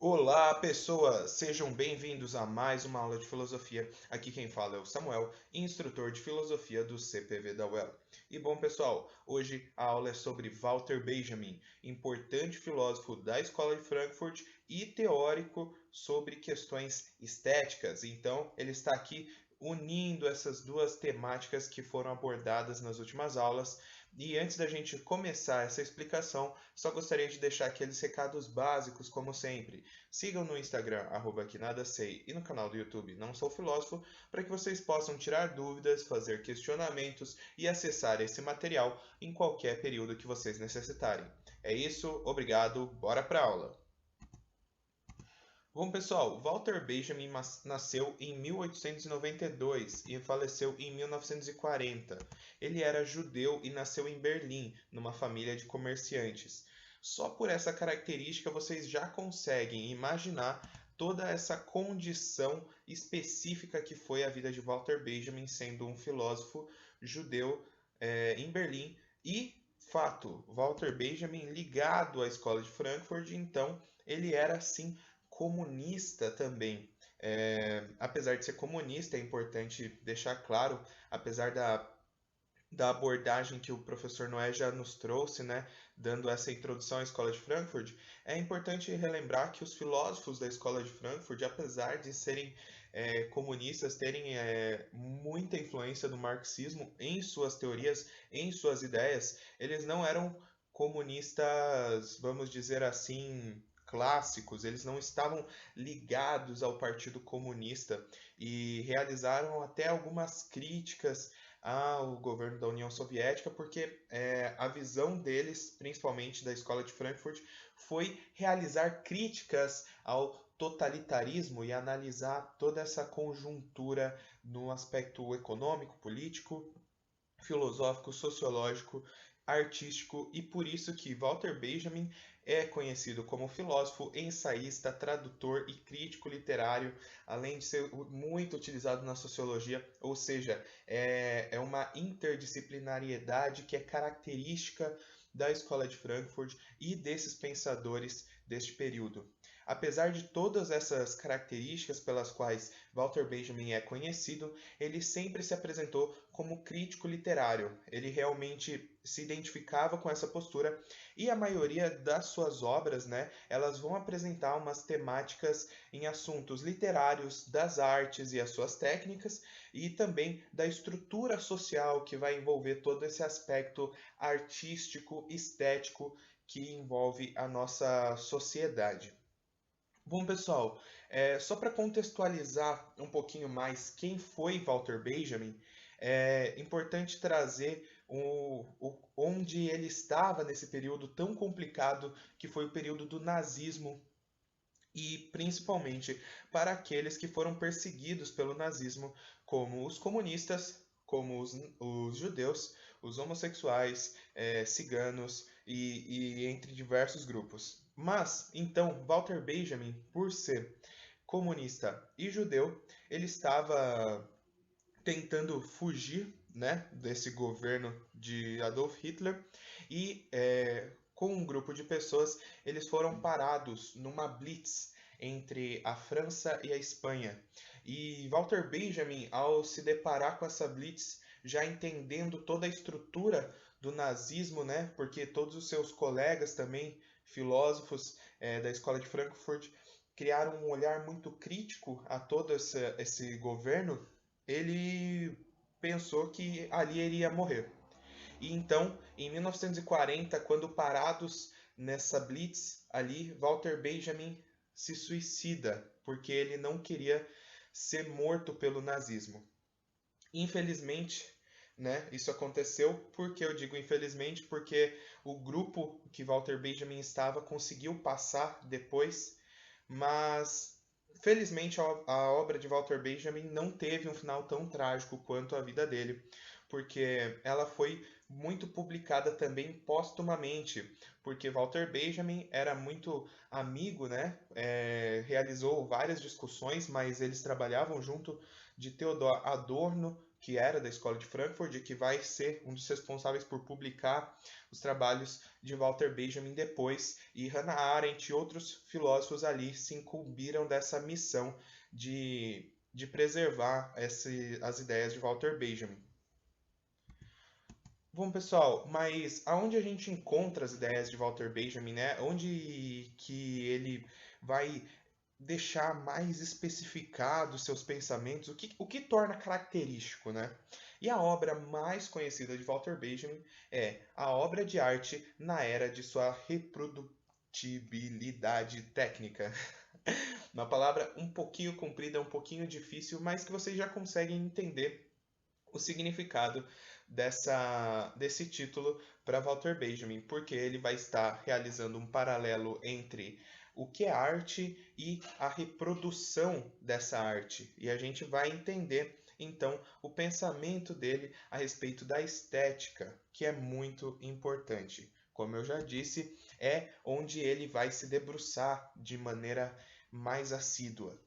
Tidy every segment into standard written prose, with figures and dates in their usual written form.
Olá, pessoas! Sejam bem-vindos a mais uma aula de filosofia. Aqui quem fala é o Samuel, instrutor de filosofia do CPV da UEL. E bom, pessoal, hoje a aula é sobre Walter Benjamin, importante filósofo da Escola de Frankfurt e teórico sobre questões estéticas. Então, ele está aqui unindo essas duas temáticas que foram abordadas nas últimas aulas. E antes da gente começar essa explicação, só gostaria de deixar aqueles recados básicos, como sempre. Sigam no Instagram, @quenadasei, e no canal do YouTube Não Sou Filósofo, para que vocês possam tirar dúvidas, fazer questionamentos e acessar esse material em qualquer período que vocês necessitarem. É isso, obrigado, bora para a aula! Bom, pessoal, Walter Benjamin nasceu em 1892 e faleceu em 1940. Ele era judeu e nasceu em Berlim, numa família de comerciantes. Só por essa característica vocês já conseguem imaginar toda essa condição específica que foi a vida de Walter Benjamin, sendo um filósofo judeu em Berlim. E, fato, Walter Benjamin ligado à escola de Frankfurt, então ele era sim comunista também. Apesar de ser comunista, é importante deixar claro, apesar da abordagem que o professor Noé já nos trouxe, né, dando essa introdução à escola de Frankfurt, é importante relembrar que os filósofos da escola de Frankfurt, apesar de serem comunistas, terem muita influência do marxismo em suas teorias, em suas ideias, eles não eram comunistas, vamos dizer assim, clássicos, eles não estavam ligados ao Partido Comunista e realizaram até algumas críticas ao governo da União Soviética, porque a visão deles, principalmente da Escola de Frankfurt, foi realizar críticas ao totalitarismo e analisar toda essa conjuntura no aspecto econômico, político, filosófico, sociológico, artístico, e por isso que Walter Benjamin é conhecido como filósofo, ensaísta, tradutor e crítico literário, além de ser muito utilizado na sociologia, ou seja, é uma interdisciplinariedade que é característica da Escola de Frankfurt e desses pensadores deste período. Apesar de todas essas características pelas quais Walter Benjamin é conhecido, ele sempre se apresentou como crítico literário. Ele realmente se identificava com essa postura e a maioria das suas obras, né, elas vão apresentar umas temáticas em assuntos literários, das artes e as suas técnicas, e também da estrutura social que vai envolver todo esse aspecto artístico, estético que envolve a nossa sociedade. Bom, pessoal, só para contextualizar um pouquinho mais quem foi Walter Benjamin, é importante trazer onde ele estava nesse período tão complicado que foi o período do nazismo e principalmente para aqueles que foram perseguidos pelo nazismo, como os comunistas, como os judeus, os homossexuais, ciganos e entre diversos grupos. Mas, então, Walter Benjamin, por ser comunista e judeu, ele estava tentando fugir, né, desse governo de Adolf Hitler e com um grupo de pessoas eles foram parados numa blitz entre a França e a Espanha. E Walter Benjamin, ao se deparar com essa blitz, já entendendo toda a estrutura do nazismo, né, porque todos os seus colegas também, filósofos da escola de Frankfurt, criaram um olhar muito crítico a todo esse governo, ele pensou que ali iria morrer. E então, em 1940, quando parados nessa blitz ali, Walter Benjamin se suicida, porque ele não queria ser morto pelo nazismo. Infelizmente, né, isso aconteceu. Porque eu digo infelizmente? Porque o grupo que Walter Benjamin estava conseguiu passar depois, mas felizmente a obra de Walter Benjamin não teve um final tão trágico quanto a vida dele, porque ela foi muito publicada também póstumamente, porque Walter Benjamin era muito amigo, né? Realizou várias discussões, mas eles trabalhavam junto de Theodor Adorno, que era da Escola de Frankfurt e que vai ser um dos responsáveis por publicar os trabalhos de Walter Benjamin depois, e Hannah Arendt e outros filósofos ali se incumbiram dessa missão de preservar as ideias de Walter Benjamin. Bom, pessoal, mas aonde a gente encontra as ideias de Walter Benjamin, né? Onde que ele vai deixar mais especificados seus pensamentos, o que torna característico, né? E a obra mais conhecida de Walter Benjamin é a obra de arte na era de sua reprodutibilidade técnica. Uma palavra um pouquinho comprida, um pouquinho difícil, mas que vocês já conseguem entender o significado desse título para Walter Benjamin, porque ele vai estar realizando um paralelo entre o que é arte e a reprodução dessa arte. E a gente vai entender então o pensamento dele a respeito da estética, que é muito importante. Como eu já disse, é onde ele vai se debruçar de maneira mais assídua.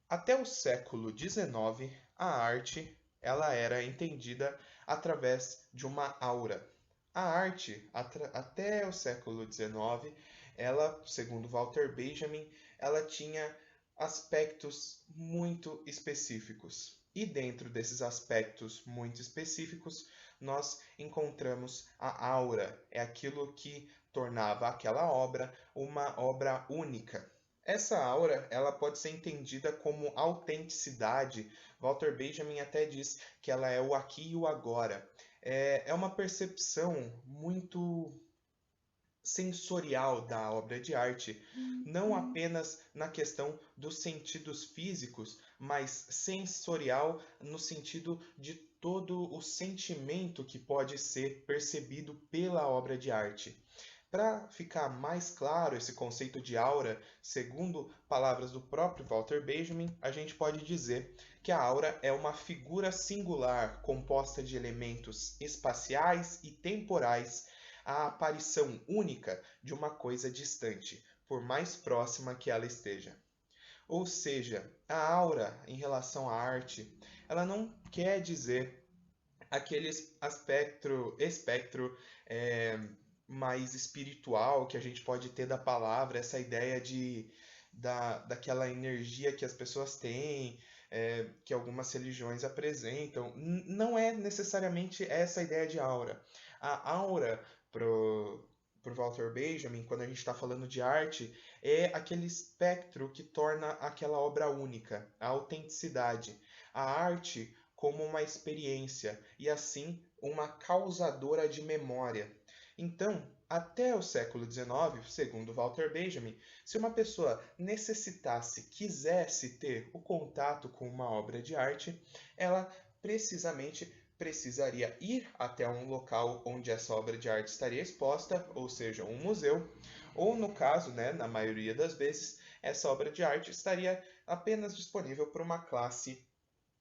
Até o século XIX, a arte ela era entendida através de uma aura. A arte, até o século XIX, ela, segundo Walter Benjamin, ela tinha aspectos muito específicos. E dentro desses aspectos muito específicos, nós encontramos a aura. É aquilo que tornava aquela obra uma obra única. Essa aura, ela pode ser entendida como autenticidade. Walter Benjamin até diz que ela é o aqui e o agora. É uma percepção muito sensorial da obra de arte, não apenas na questão dos sentidos físicos, mas sensorial no sentido de todo o sentimento que pode ser percebido pela obra de arte. Para ficar mais claro esse conceito de aura, segundo palavras do próprio Walter Benjamin, a gente pode dizer que a aura é uma figura singular composta de elementos espaciais e temporais, a aparição única de uma coisa distante, por mais próxima que ela esteja. Ou seja, a aura em relação à arte, ela não quer dizer aquele espectro mais espiritual que a gente pode ter da palavra, essa ideia daquela energia que as pessoas têm, que algumas religiões apresentam. Não é necessariamente essa a ideia de aura. A aura, pro Walter Benjamin, quando a gente está falando de arte, é aquele espectro que torna aquela obra única, a autenticidade. A arte como uma experiência e assim uma causadora de memória. Então, até o século XIX, segundo Walter Benjamin, se uma pessoa necessitasse, quisesse ter o contato com uma obra de arte, ela precisamente precisaria ir até um local onde essa obra de arte estaria exposta, ou seja, um museu, ou no caso, né, na maioria das vezes, essa obra de arte estaria apenas disponível para uma classe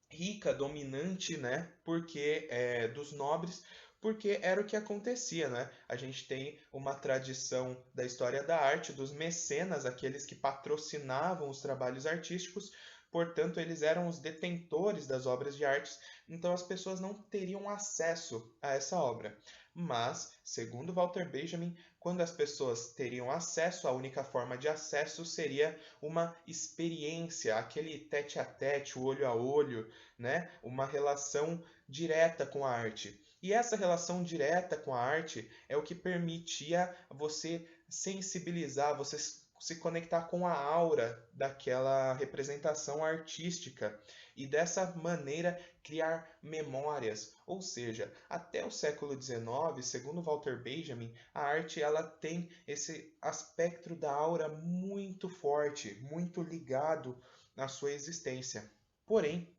rica, dominante, né, porque dos nobres, porque era o que acontecia, né? A gente tem uma tradição da história da arte dos mecenas, aqueles que patrocinavam os trabalhos artísticos, portanto, eles eram os detentores das obras de arte, então as pessoas não teriam acesso a essa obra. Mas, segundo Walter Benjamin, quando as pessoas teriam acesso, a única forma de acesso seria uma experiência, aquele tete a tete, o olho a olho, né? Uma relação direta com a arte. E essa relação direta com a arte é o que permitia você sensibilizar, você se conectar com a aura daquela representação artística e dessa maneira criar memórias. Ou seja, até o século XIX, segundo Walter Benjamin, a arte ela tem esse aspecto da aura muito forte, muito ligado à sua existência. Porém,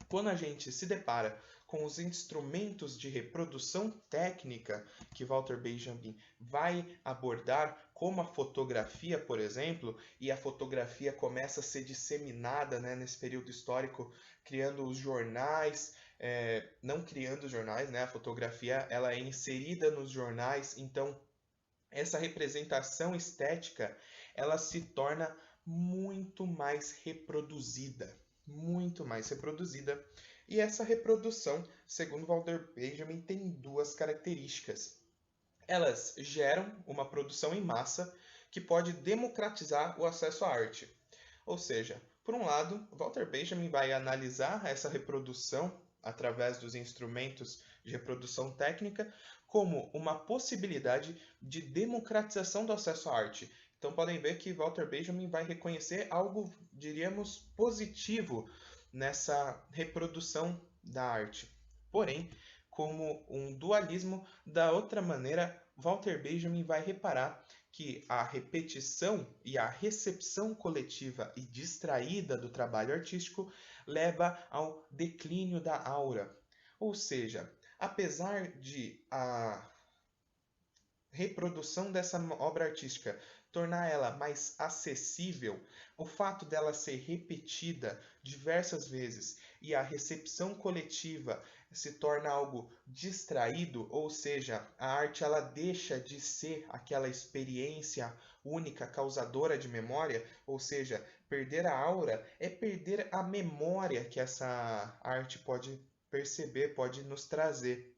quando a gente se depara com os instrumentos de reprodução técnica que Walter Benjamin vai abordar, como a fotografia, por exemplo, e a fotografia começa a ser disseminada, né, nesse período histórico, criando os jornais, não criando os jornais, né, a fotografia ela é inserida nos jornais, então essa representação estética ela se torna muito mais reproduzida E essa reprodução, segundo Walter Benjamin, tem duas características. Elas geram uma produção em massa que pode democratizar o acesso à arte. Ou seja, por um lado, Walter Benjamin vai analisar essa reprodução através dos instrumentos de reprodução técnica como uma possibilidade de democratização do acesso à arte. Então podem ver que Walter Benjamin vai reconhecer algo, diríamos, positivo nessa reprodução da arte. Porém, como um dualismo, da outra maneira, Walter Benjamin vai reparar que a repetição e a recepção coletiva e distraída do trabalho artístico leva ao declínio da aura. Ou seja, apesar de a reprodução dessa obra artística tornar ela mais acessível, o fato dela ser repetida diversas vezes e a recepção coletiva se torna algo distraído, ou seja, a arte ela deixa de ser aquela experiência única causadora de memória, ou seja, perder a aura é perder a memória que essa arte pode perceber, pode nos trazer.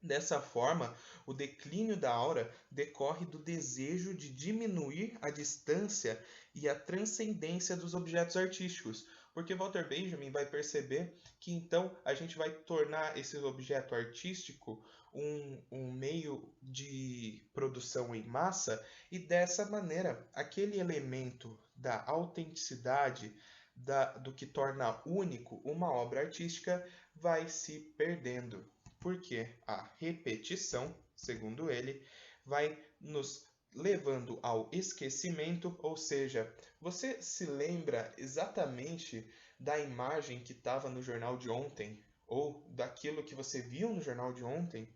Dessa forma, o declínio da aura decorre do desejo de diminuir a distância e a transcendência dos objetos artísticos, porque Walter Benjamin vai perceber que então a gente vai tornar esse objeto artístico um meio de produção em massa e dessa maneira aquele elemento da autenticidade do que torna único uma obra artística vai se perdendo. Porque a repetição, segundo ele, vai nos levando ao esquecimento, ou seja, você se lembra exatamente da imagem que estava no jornal de ontem, ou daquilo que você viu no jornal de ontem,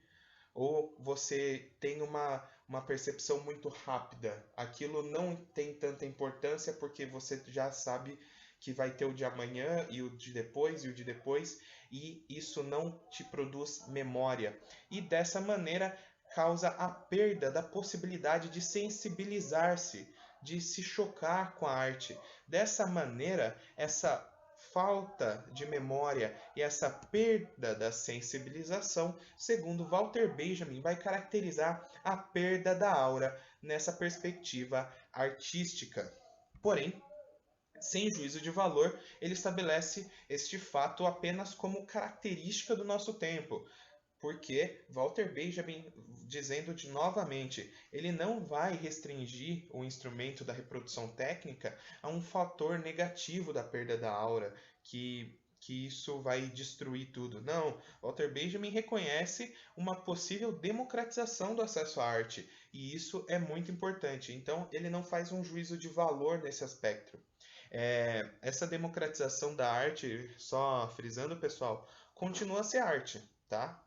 ou você tem uma percepção muito rápida, aquilo não tem tanta importância porque você já sabe que vai ter o de amanhã e o de depois e o de depois, e isso não te produz memória. E dessa maneira causa a perda da possibilidade de sensibilizar-se, de se chocar com a arte. Dessa maneira, essa falta de memória e essa perda da sensibilização, segundo Walter Benjamin, vai caracterizar a perda da aura nessa perspectiva artística. Porém, sem juízo de valor, ele estabelece este fato apenas como característica do nosso tempo, porque Walter Benjamin, dizendo novamente, ele não vai restringir o instrumento da reprodução técnica a um fator negativo da perda da aura, que isso vai destruir tudo. Não, Walter Benjamin reconhece uma possível democratização do acesso à arte, e isso é muito importante. Então, ele não faz um juízo de valor nesse aspecto. Essa democratização da arte, só frisando, pessoal, continua a ser arte, tá?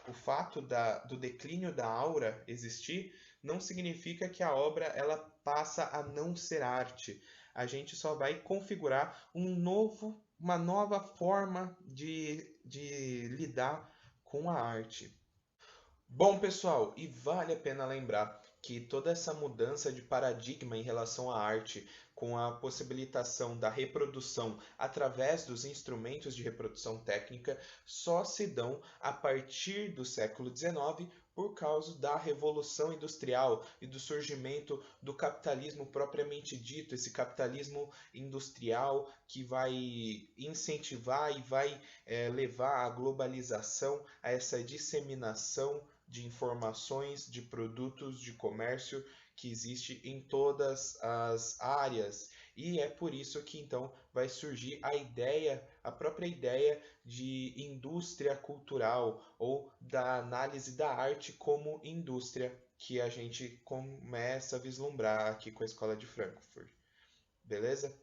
O fato do declínio da aura existir não significa que a obra ela passa a não ser arte. A gente só vai configurar uma nova forma de lidar com a arte. Bom, pessoal, e vale a pena lembrar que toda essa mudança de paradigma em relação à arte, com a possibilitação da reprodução através dos instrumentos de reprodução técnica, só se dão a partir do século XIX por causa da Revolução Industrial e do surgimento do capitalismo propriamente dito, esse capitalismo industrial que vai incentivar e vai levar à globalização, a essa disseminação de informações, de produtos, de comércio que existe em todas as áreas. E é por isso que então vai surgir a própria ideia de indústria cultural ou da análise da arte como indústria que a gente começa a vislumbrar aqui com a Escola de Frankfurt. Beleza?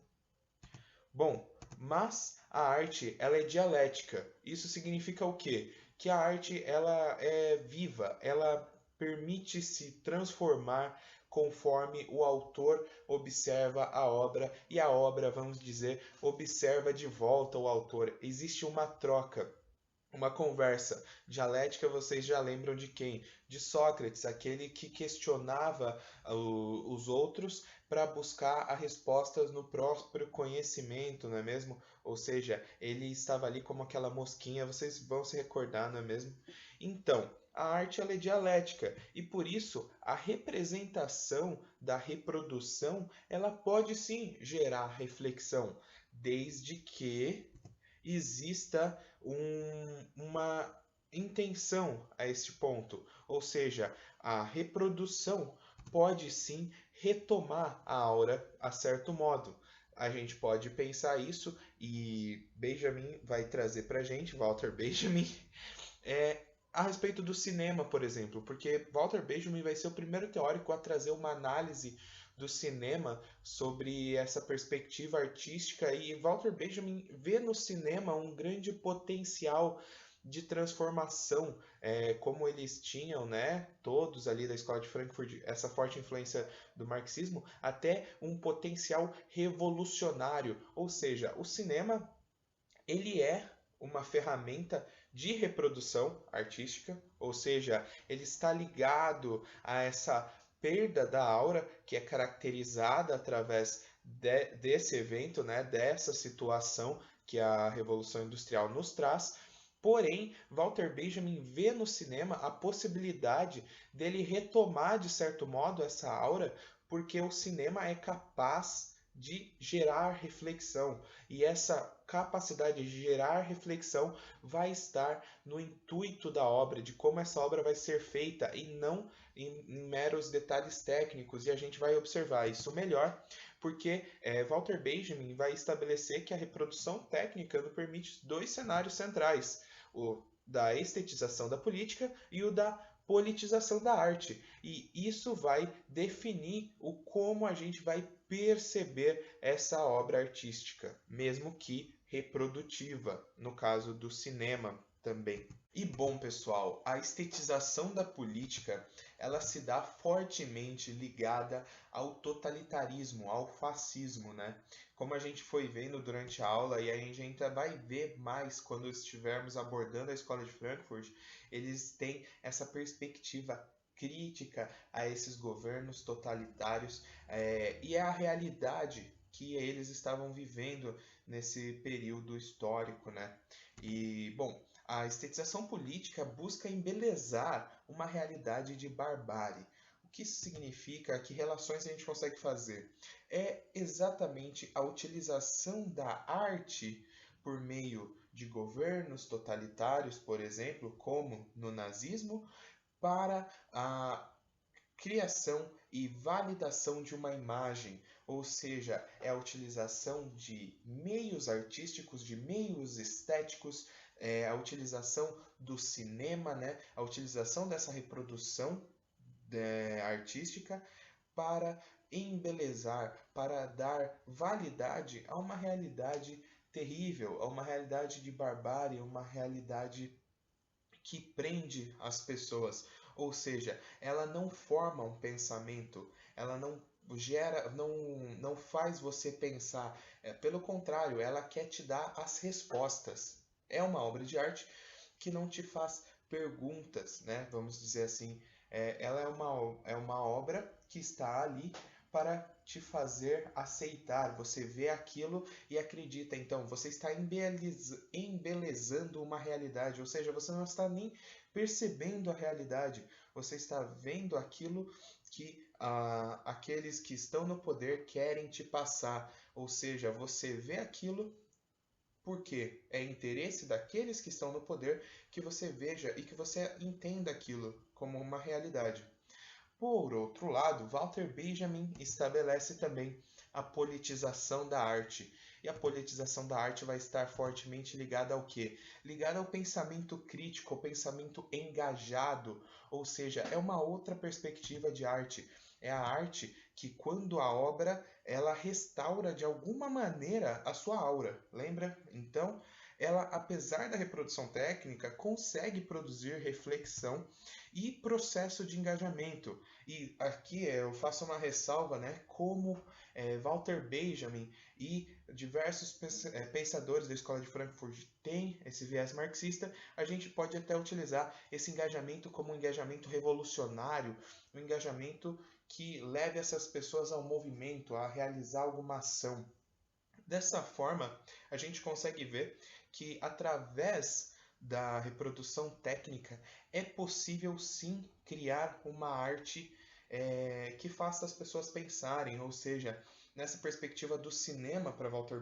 Bom, mas a arte ela é dialética. Isso significa o quê? Que a arte ela é viva, ela permite se transformar conforme o autor observa a obra e a obra, vamos dizer, observa de volta o autor. Existe uma troca, uma conversa. Dialética, vocês já lembram de quem? De Sócrates, aquele que questionava os outros para buscar as respostas no próprio conhecimento, não é mesmo? Ou seja, ele estava ali como aquela mosquinha, vocês vão se recordar, não é mesmo? Então, a arte ela é dialética e por isso a representação da reprodução ela pode sim gerar reflexão, desde que exista uma intenção a este ponto, ou seja, a reprodução pode sim retomar a aura a certo modo. A gente pode pensar isso e Benjamin vai trazer para a gente, Walter Benjamin, a respeito do cinema, por exemplo, porque Walter Benjamin vai ser o primeiro teórico a trazer uma análise do cinema sobre essa perspectiva artística e Walter Benjamin vê no cinema um grande potencial de transformação, como eles tinham, né, todos ali da escola de Frankfurt, essa forte influência do marxismo, até um potencial revolucionário, ou seja, o cinema ele é uma ferramenta de reprodução artística, ou seja, ele está ligado a essa perda da aura que é caracterizada através desse evento, né, dessa situação que a Revolução Industrial nos traz. Porém, Walter Benjamin vê no cinema a possibilidade dele retomar, de certo modo, essa aura, porque o cinema é capaz de gerar reflexão. E essa capacidade de gerar reflexão vai estar no intuito da obra, de como essa obra vai ser feita e não em meros detalhes técnicos. E a gente vai observar isso melhor, porque Walter Benjamin vai estabelecer que a reprodução técnica nos permite dois cenários centrais, o da estetização da política e o da politização da arte. E isso vai definir o como a gente vai perceber essa obra artística, mesmo que reprodutiva, no caso do cinema também. E bom, pessoal, a estetização da política, ela se dá fortemente ligada ao totalitarismo, ao fascismo, né? Como a gente foi vendo durante a aula e a gente ainda vai ver mais quando estivermos abordando a Escola de Frankfurt, eles têm essa perspectiva crítica a esses governos totalitários e é a realidade que eles estavam vivendo nesse período histórico, né? E, bom, a estetização política busca embelezar uma realidade de barbárie. O que isso significa? Que relações a gente consegue fazer? É exatamente a utilização da arte por meio de governos totalitários, por exemplo, como no nazismo, para a criação e validação de uma imagem, ou seja, é a utilização de meios artísticos, de meios estéticos, a utilização do cinema, né? A utilização dessa reprodução artística para embelezar, para dar validade a uma realidade terrível, a uma realidade de barbárie, uma realidade que prende as pessoas. Ou seja, ela não forma um pensamento, ela não gera, não faz você pensar. Pelo contrário, ela quer te dar as respostas. É uma obra de arte que não te faz perguntas, né? Vamos dizer assim. Ela é uma obra que está ali para te fazer aceitar. Você vê aquilo e acredita. Então, você está embelezando uma realidade, ou seja, você não está nem percebendo a realidade, você está vendo aquilo que aqueles que estão no poder querem te passar. Ou seja, você vê aquilo porque é interesse daqueles que estão no poder que você veja e que você entenda aquilo como uma realidade. Por outro lado, Walter Benjamin estabelece também a politização da arte. E a politização da arte vai estar fortemente ligada ao quê? Ligada ao pensamento crítico, ao pensamento engajado, ou seja, é uma outra perspectiva de arte. É a arte que, quando a obra, ela restaura de alguma maneira a sua aura, lembra? Então, ela, apesar da reprodução técnica, consegue produzir reflexão e processo de engajamento. E aqui eu faço uma ressalva, né, como Walter Benjamin e diversos pensadores da Escola de Frankfurt têm esse viés marxista, a gente pode até utilizar esse engajamento como um engajamento revolucionário, um engajamento que leve essas pessoas ao movimento, a realizar alguma ação. Dessa forma, a gente consegue ver que através da reprodução técnica é possível sim criar uma arte que faça as pessoas pensarem, ou seja, nessa perspectiva do cinema para Walter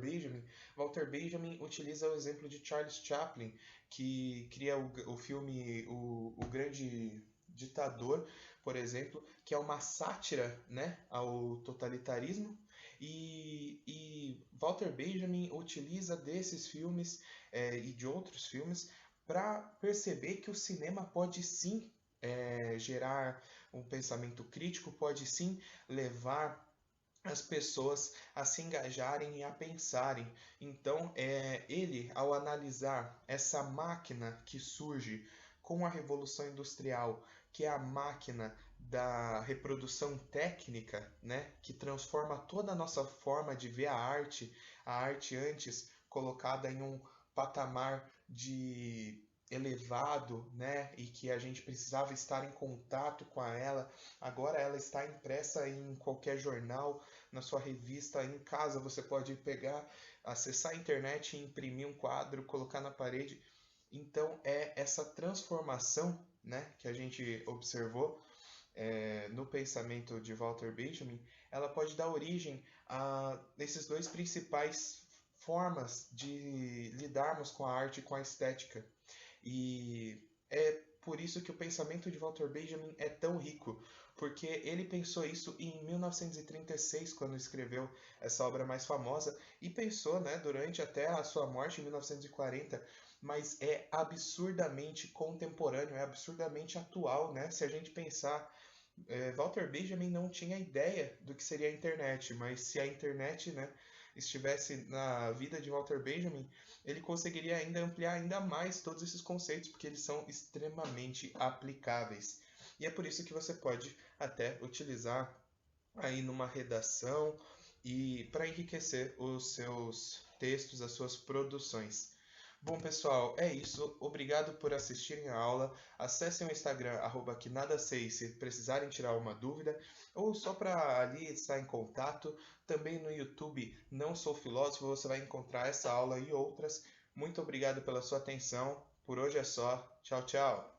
Benjamin utiliza o exemplo de Charles Chaplin, que cria o filme o Grande Ditador, por exemplo, que é uma sátira, né, ao totalitarismo, e Walter Benjamin utiliza desses filmes e de outros filmes para perceber que o cinema pode sim gerar um pensamento crítico, pode sim levar as pessoas a se engajarem e a pensarem. Então, ele, ao analisar essa máquina que surge com a Revolução Industrial, que é a máquina da reprodução técnica, né, que transforma toda a nossa forma de ver a arte antes colocada em um patamar de elevado, né, e que a gente precisava estar em contato com ela. Agora ela está impressa em qualquer jornal, na sua revista, em casa você pode pegar, acessar a internet e imprimir um quadro, colocar na parede. Então é essa transformação, né, que a gente observou no pensamento de Walter Benjamin, ela pode dar origem a esses dois principais formas de lidarmos com a arte e com a estética. E é por isso que o pensamento de Walter Benjamin é tão rico, porque ele pensou isso em 1936, quando escreveu essa obra mais famosa, e pensou, né, durante até a sua morte em 1940, mas é absurdamente contemporâneo, é absurdamente atual, né? Se a gente pensar, Walter Benjamin não tinha ideia do que seria a internet, mas se a internet, né, estivesse na vida de Walter Benjamin, ele conseguiria ainda ampliar ainda mais todos esses conceitos, porque eles são extremamente aplicáveis. E é por isso que você pode até utilizar aí numa redação e para enriquecer os seus textos, as suas produções. Bom, pessoal, é isso. Obrigado por assistirem a aula. Acessem o Instagram, @quenadasei, se precisarem tirar uma dúvida, ou só para ali estar em contato. Também no YouTube, Não Sou Filósofo, você vai encontrar essa aula e outras. Muito obrigado pela sua atenção. Por hoje é só. Tchau, tchau.